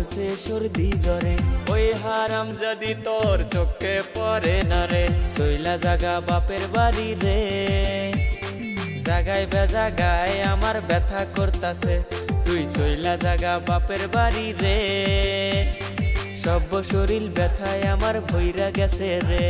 ধরছে সর্দি জ্বরে। ওই হারাম যদি তোর চোখে পড়ে না রে, চইলা জাগা বাপের বাড়ি রে। জাগায় বেজাগায় আমার ব্যথা করতাছে, তুই চইলা জাগা বাপের বাড়ি রে। সব শরীর ব্যথায় আমার ভইরা গেছে রে।